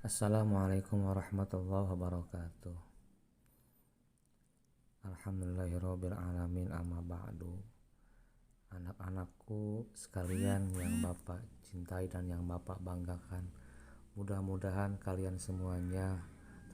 Assalamualaikum warahmatullahi wabarakatuh. Alhamdulillahirrabbilalamin, amma ba'du. Anak-anakku sekalian yang Bapak cintai dan yang Bapak banggakan, mudah-mudahan kalian semuanya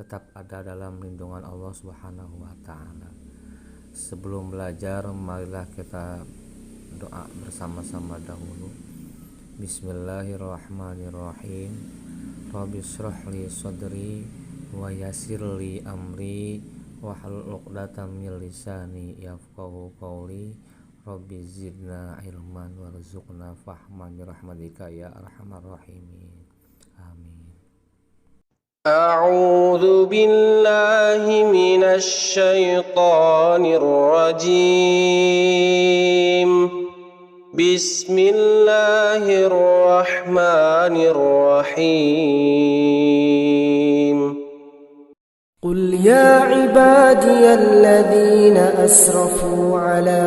tetap ada dalam lindungan Allah Subhanahu wa Ta'ala. Sebelum belajar, marilah kita doa bersama-sama dahulu. Bismillahirrahmanirrahim. Rabbi shrahli sadri wa yassirli amri wahlul 'uqdatam min lisani yafqahu qawli. Rabbi zidna ilman warzuqna fahman birahmatika ya arhamar rahimin. Amin. أعوذ بالله من الشيطان الرجيم بسم الله الرحمن الرحيم قل يا عبادي الذين أسرفوا على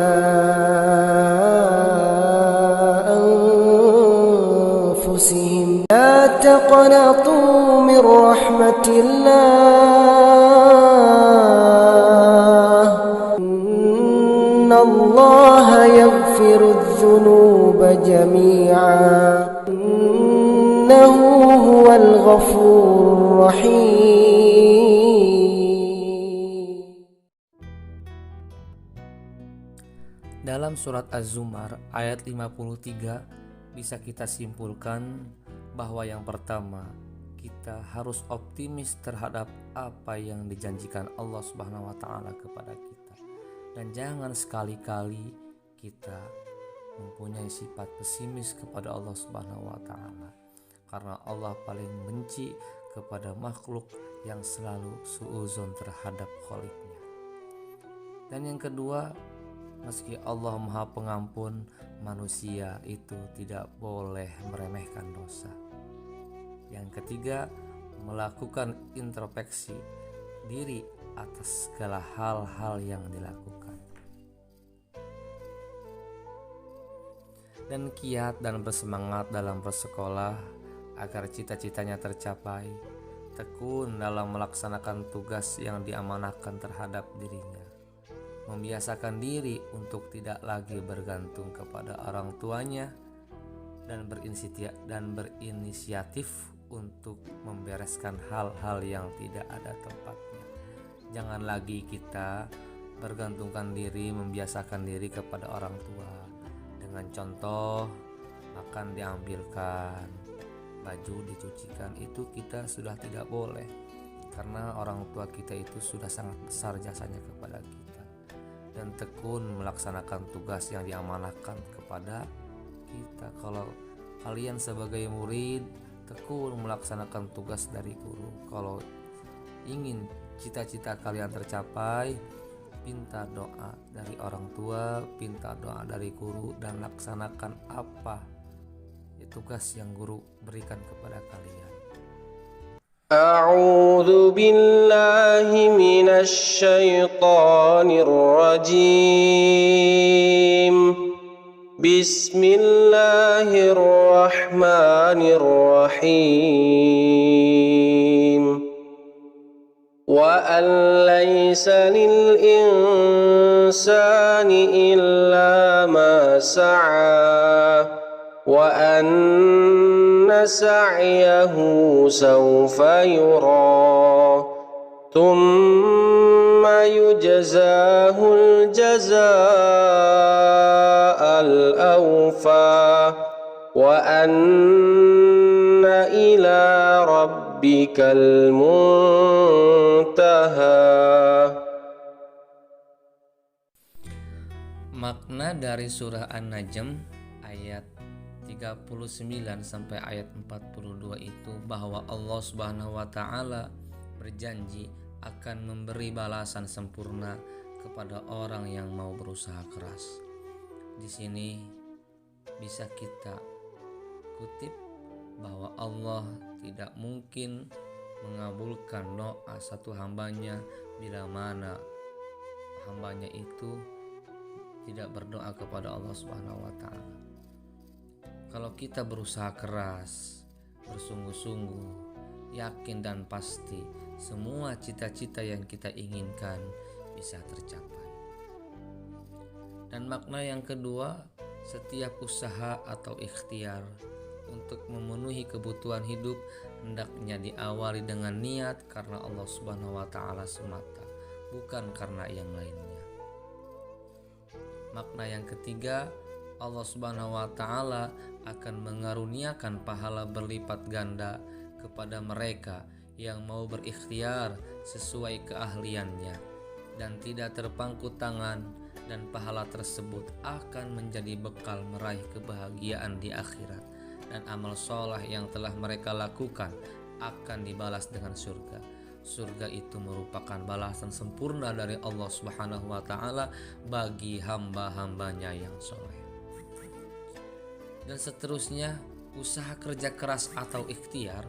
أنفسهم لا تقنطوا من رحمة الله إن الله يغفر الذنوب جميعا إنه هو الغفور الرحيم. Dalam surat Az-Zumar ayat 53 bisa kita simpulkan bahwa yang pertama, kita harus optimis terhadap apa yang dijanjikan Allah Subhanahu wa Ta'ala kepada kita, dan jangan sekali-kali kita mempunyai sifat pesimis kepada Allah Subhanahu wa Ta'ala, karena Allah paling benci kepada makhluk yang selalu suudzon terhadap Khaliqnya. Dan yang kedua, meski Allah Maha Pengampun, manusia itu tidak boleh meremehkan dosa. Yang ketiga, melakukan introspeksi diri atas segala hal-hal yang dilakukan. Dan giat dan bersemangat dalam bersekolah agar cita-citanya tercapai, tekun dalam melaksanakan tugas yang diamanahkan terhadap dirinya, membiasakan diri untuk tidak lagi bergantung kepada orang tuanya, dan berinisiatif untuk membereskan hal-hal yang tidak ada tempatnya. Jangan lagi kita bergantungkan diri, membiasakan diri kepada orang tua. Dengan contoh, makan diambilkan, baju dicucikan, itu kita sudah tidak boleh, karena orang tua kita itu sudah sangat besar jasanya kepada kita. Dan tekun melaksanakan tugas yang diamanahkan kepada kita. Kalau kalian sebagai murid, tekun melaksanakan tugas dari guru. Kalau ingin cita-cita kalian tercapai, minta doa dari orang tua, minta doa dari guru, dan laksanakan apa tugas yang guru berikan kepada kalian. أعوذ بالله من الشيطان الرجيم بسم الله الرحمن الرحيم وأن ليس للإنسان إلا ما سعى وأن سعيه سوف يرى ثم يجزاه الجزاء الأوفى وأن إلى ربك المنتهى. Makna dari surah An-Najm ayat 39 sampai ayat 42 itu bahwa Allah Subhanahu wa Ta'ala berjanji akan memberi balasan sempurna kepada orang yang mau berusaha keras. Di sini bisa kita kutip bahwa Allah tidak mungkin mengabulkan doa satu hambanya bila mana hambanya itu tidak berdoa kepada Allah Subhanahu wa Ta'ala. Kalau kita berusaha keras, bersungguh-sungguh, yakin dan pasti semua cita-cita yang kita inginkan bisa tercapai. Dan makna yang kedua, setiap usaha atau ikhtiar untuk memenuhi kebutuhan hidup hendaknya diawali dengan niat karena Allah Subhanahu wa taala semata, bukan karena yang lainnya. Makna yang ketiga, Allah Subhanahu wa taala akan mengaruniakan pahala berlipat ganda kepada mereka yang mau berikhtiar sesuai keahliannya dan tidak terpangku tangan, dan pahala tersebut akan menjadi bekal meraih kebahagiaan di akhirat, dan amal soleh yang telah mereka lakukan akan dibalas dengan surga. Surga itu merupakan balasan sempurna dari Allah Subhanahu wa taala bagi hamba-hambanya yang soleh. Dan seterusnya, usaha kerja keras atau ikhtiar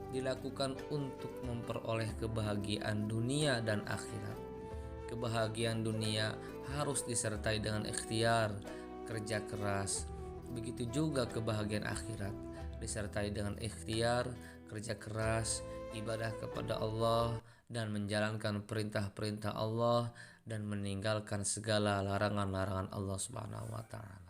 dilakukan untuk memperoleh kebahagiaan dunia dan akhirat. Kebahagiaan dunia harus disertai dengan ikhtiar, kerja keras. Begitu juga kebahagiaan akhirat disertai dengan ikhtiar, kerja keras, ibadah kepada Allah, dan menjalankan perintah-perintah Allah dan meninggalkan segala larangan-larangan Allah Subhanahu wa taala.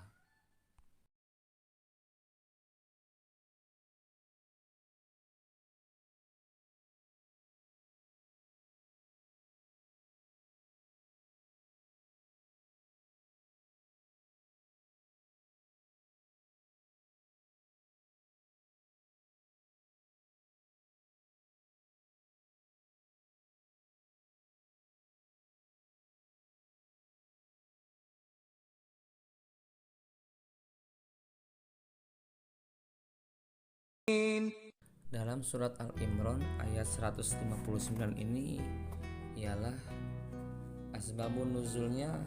Dalam surat Al-Imran ayat 159 ini ialah asbabun nuzulnya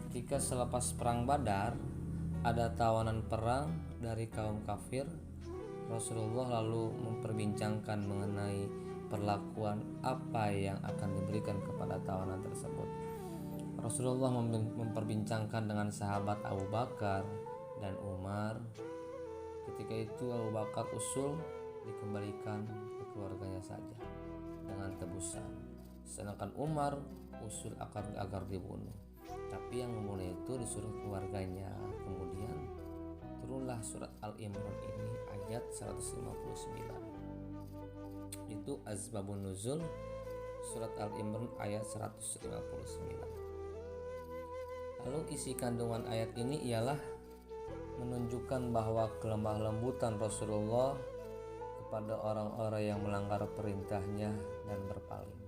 ketika selepas perang Badar ada tawanan perang dari kaum kafir. Rasulullah lalu memperbincangkan mengenai perlakuan apa yang akan diberikan kepada tawanan tersebut. Rasulullah memperbincangkan dengan sahabat Abu Bakar dan Umar. Ketika itu Abu Bakar usul dikembalikan ke keluarganya saja dengan tebusan, sedangkan Umar usul agar dibunuh, tapi yang membunuh itu disuruh keluarganya. Kemudian turunlah surat Al-Imran ini ayat 159. Itu asbabun nuzul surat Al-Imran ayat 159. Lalu isi kandungan ayat ini ialah menunjukkan bahwa kelemah lembutan Rasulullah kepada orang-orang yang melanggar perintahnya dan berpaling.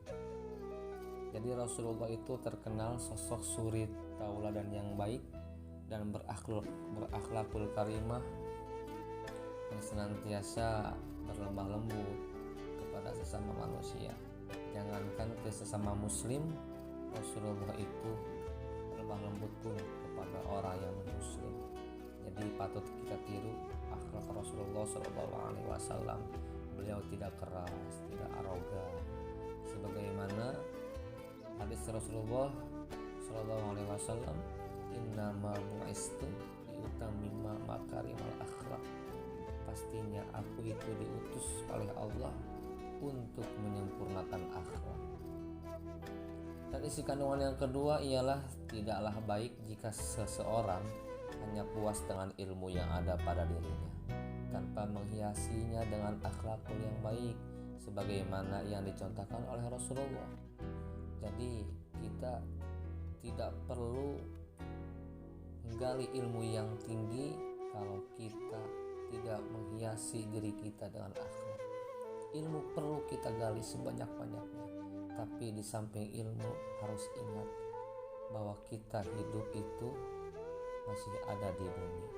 Jadi Rasulullah itu terkenal sosok suri tauladan yang baik dan berakhlakul karimah yang senantiasa berlemah lembut kepada sesama manusia. Jangankan ke sesama muslim, Rasulullah itu berlemah lembut pun kepada orang yang muslim. Jadi patut kita tiru akhlak Rasulullah SAW. Beliau tidak keras, tidak arogan, sebagaimana hadis Rasulullah SAW, innama bu'istu liutammima makarimal akhlak. Pastinya aku itu diutus oleh Allah untuk menyempurnakan akhlak. Dan isi kandungan yang kedua ialah tidaklah baik jika seseorang hanya puas dengan ilmu yang ada pada dirinya tanpa menghiasinya dengan akhlakul yang baik sebagaimana yang dicontohkan oleh Rasulullah. Jadi kita tidak perlu menggali ilmu yang tinggi kalau kita tidak menghiasi diri kita dengan akhlak. Ilmu perlu kita gali sebanyak-banyaknya, tapi di samping ilmu harus ingat bahwa kita hidup itu masih ada di bumi.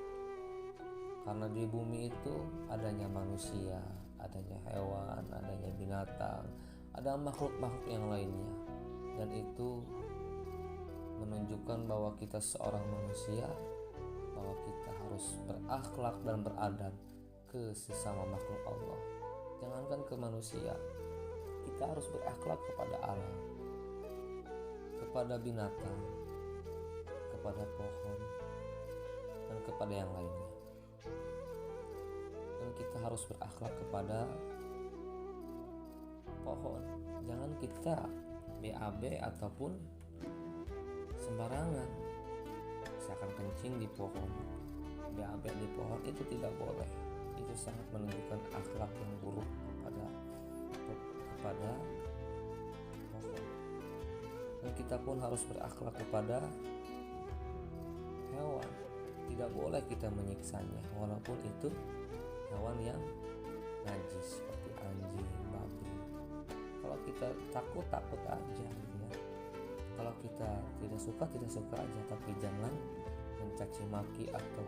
Karena di bumi itu adanya manusia, adanya hewan, adanya binatang, ada makhluk-makhluk yang lainnya. Dan itu menunjukkan bahwa kita seorang manusia, bahwa kita harus berakhlak dan beradab ke sesama makhluk Allah. Jangankan ke manusia, kita harus berakhlak kepada alam, kepada binatang, kepada pohon, dan kepada yang lainnya. Dan kita harus berakhlak kepada pohon. Jangan kita BAB ataupun sembarangan, misalkan kencing di pohon, BAB di pohon, itu tidak boleh. Itu sangat menunjukkan akhlak yang buruk kepada pohon. Dan kita pun harus berakhlak kepada hewan. Tidak boleh kita menyiksanya, walaupun itu hewan yang najis seperti anjing, babi. Kalau kita takut aja gitu ya. Kalau kita tidak suka aja, tapi jangan mencaci maki atau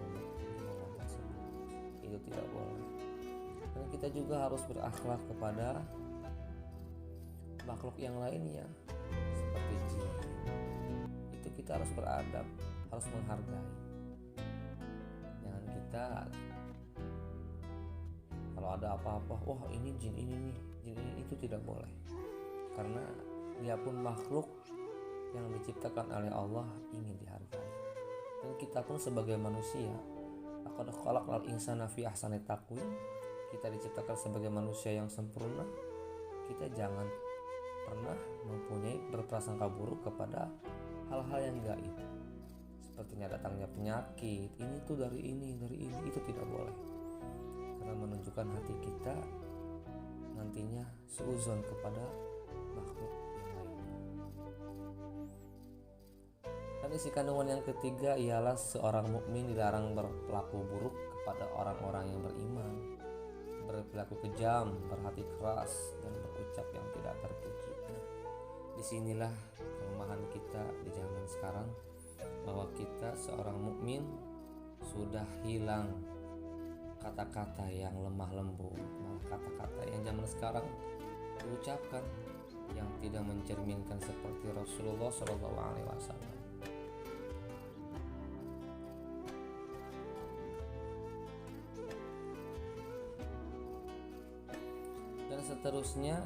hewan tersebut. Itu tidak boleh. Dan kita juga harus berakhlak kepada makhluk yang lainnya seperti jin. Itu kita harus beradab, harus menghargai. Jangan kita kalau ada apa-apa, wah ini jin ini itu tidak boleh. Karena dia pun makhluk yang diciptakan oleh Allah, ingin dihargai. Dan kita pun sebagai manusia, laqad khalaqnal insana fi ahsani taqwim, kita diciptakan sebagai manusia yang sempurna. Kita jangan pernah mempunyai berprasangka buruk kepada hal-hal yang gaib, sepertinya datangnya penyakit, ini tuh dari ini, itu tidak boleh. Karena menunjukkan hati kita nantinya suuzon kepada makhluk yang lain. Dan isi kandungan yang ketiga ialah seorang mukmin dilarang berlaku buruk kepada orang-orang yang beriman, berperilaku kejam, berhati keras, dan berucap yang tidak terpuji. Disinilah kelemahan kita di zaman sekarang, bahwa kita seorang mukmin sudah hilang kata-kata yang lemah lembut, malah kata-kata yang zaman sekarang diucapkan yang tidak mencerminkan seperti Rasulullah SAW. Dan seterusnya,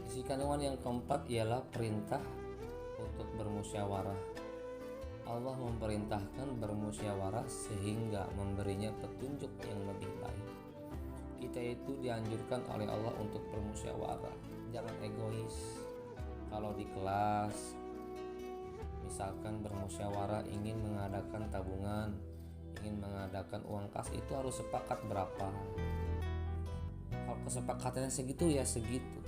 isi kandungan yang keempat ialah perintah untuk bermusyawarah. Allah memerintahkan bermusyawarah sehingga memberinya petunjuk yang lebih baik. Kita itu dianjurkan oleh Allah untuk bermusyawarah. Jangan egois. Kalau di kelas misalkan bermusyawarah ingin mengadakan tabungan, ingin mengadakan uang kas, itu harus sepakat berapa. Kalau kesepakatannya segitu ya segitu.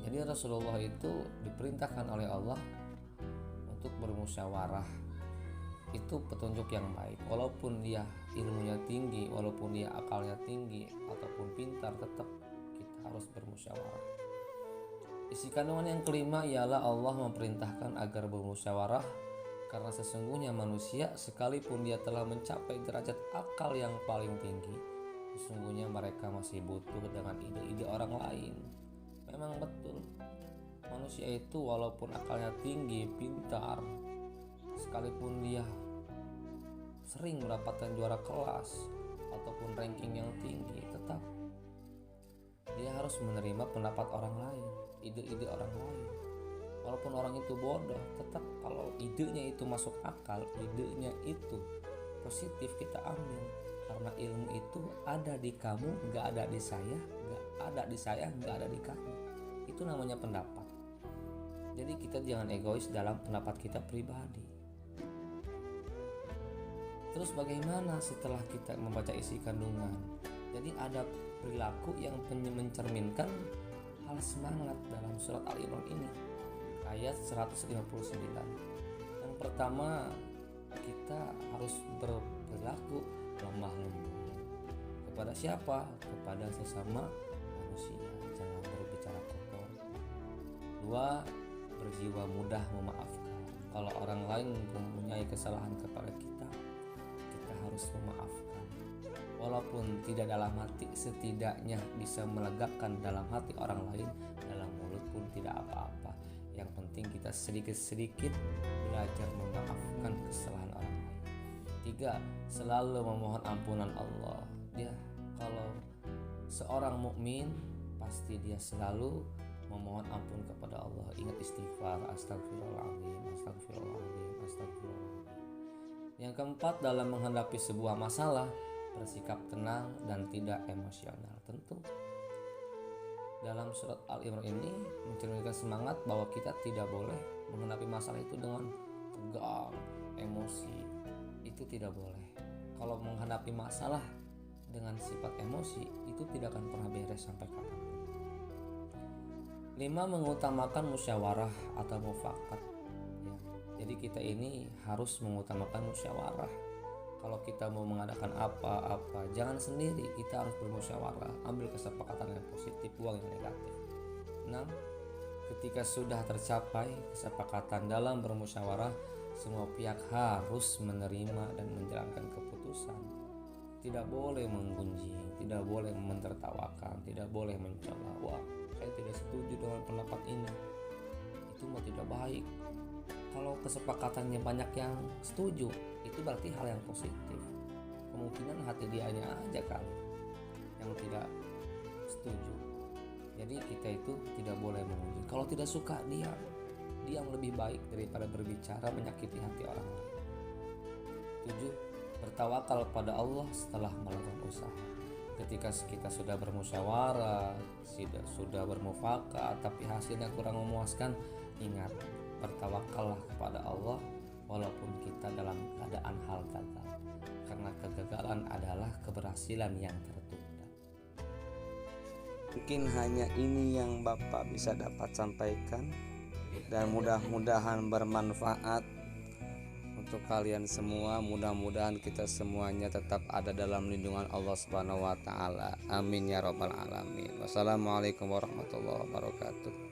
Jadi Rasulullah itu diperintahkan oleh Allah untuk bermusyawarah. Itu petunjuk yang baik. Walaupun dia ilmunya tinggi, walaupun dia akalnya tinggi ataupun pintar, tetap kita harus bermusyawarah. Isi kandungan yang kelima ialah Allah memerintahkan agar bermusyawarah karena sesungguhnya manusia sekalipun dia telah mencapai derajat akal yang paling tinggi, sesungguhnya mereka masih butuh dengan ide-ide orang lain. Memang betul, manusia itu walaupun akalnya tinggi, pintar, sekalipun dia sering mendapatkan juara kelas ataupun ranking yang tinggi, tetap dia harus menerima pendapat orang lain, ide-ide orang lain. Walaupun orang itu bodoh, tetap kalau idenya itu masuk akal, idenya itu positif, kita ambil. Karena ilmu itu ada di kamu, gak ada di saya, gak ada di saya, gak ada di kamu. Itu namanya pendapat. Jadi kita jangan egois dalam pendapat kita pribadi. Terus bagaimana setelah kita membaca isi kandungan? Jadi ada perilaku yang mencerminkan hal semangat dalam surat Al-Imran ini, ayat 159. Yang pertama, kita harus berperilaku lemah lembut. Kepada siapa? Kepada sesama manusia. Jangan berbicara kotor. 2, berjiwa mudah memaafkan. Kalau orang lain mempunyai kesalahan kepada kita, kita harus memaafkan. Walaupun tidak dalam hati, setidaknya bisa melegakan dalam hati orang lain, dalam mulut pun tidak apa-apa. Yang penting kita sedikit-sedikit belajar memaafkan kesalahan orang lain. 3, selalu memohon ampunan Allah. Ya, kalau seorang mukmin pasti dia selalu memohon ampun kepada Allah. Ingat istighfar, astagfirullahaladzim, astagfirullahaladzim, astagfirullahaladzim. Yang keempat, dalam menghadapi sebuah masalah, bersikap tenang dan tidak emosional. Tentu dalam surat Al-Imran ini mencerminkan semangat bahwa kita tidak boleh menghadapi masalah itu dengan tegang, emosi. Itu tidak boleh. Kalau menghadapi masalah dengan sifat emosi itu tidak akan pernah beres sampai kapan. 5. Mengutamakan musyawarah atau mufakat. Ya. Jadi kita ini harus mengutamakan musyawarah. Kalau kita mau mengadakan apa-apa, jangan sendiri, kita harus bermusyawarah, ambil kesepakatan yang positif, buang yang negatif. 6. Ketika sudah tercapai kesepakatan dalam bermusyawarah, semua pihak harus menerima dan menjalankan keputusan. Tidak boleh menggunjing, tidak boleh mentertawakan, tidak boleh mencela. Wah, saya tidak setuju dengan pendapat ini. Itu mah tidak baik. Kalau kesepakatannya banyak yang setuju, itu berarti hal yang positif. Kemungkinan hati dianya aja kan yang tidak setuju. Jadi kita itu tidak boleh mengunjing. Kalau tidak suka, diam lebih baik daripada berbicara menyakiti hati orang lain. 7. Bertawakal pada Allah setelah melakukan usaha. Ketika kita sudah bermusyawarah, sudah bermufakat, tapi hasilnya kurang memuaskan, ingat, bertawakallah kepada Allah walaupun kita dalam keadaan hal gagal, karena kegagalan adalah keberhasilan yang tertunda. Mungkin hanya ini yang Bapak bisa dapat sampaikan, dan mudah-mudahan bermanfaat untuk kalian semua. Mudah-mudahan kita semuanya tetap ada dalam lindungan Allah Subhanahu wa taala. Amin ya rabbal alamin. Wassalamualaikum warahmatullahi wabarakatuh.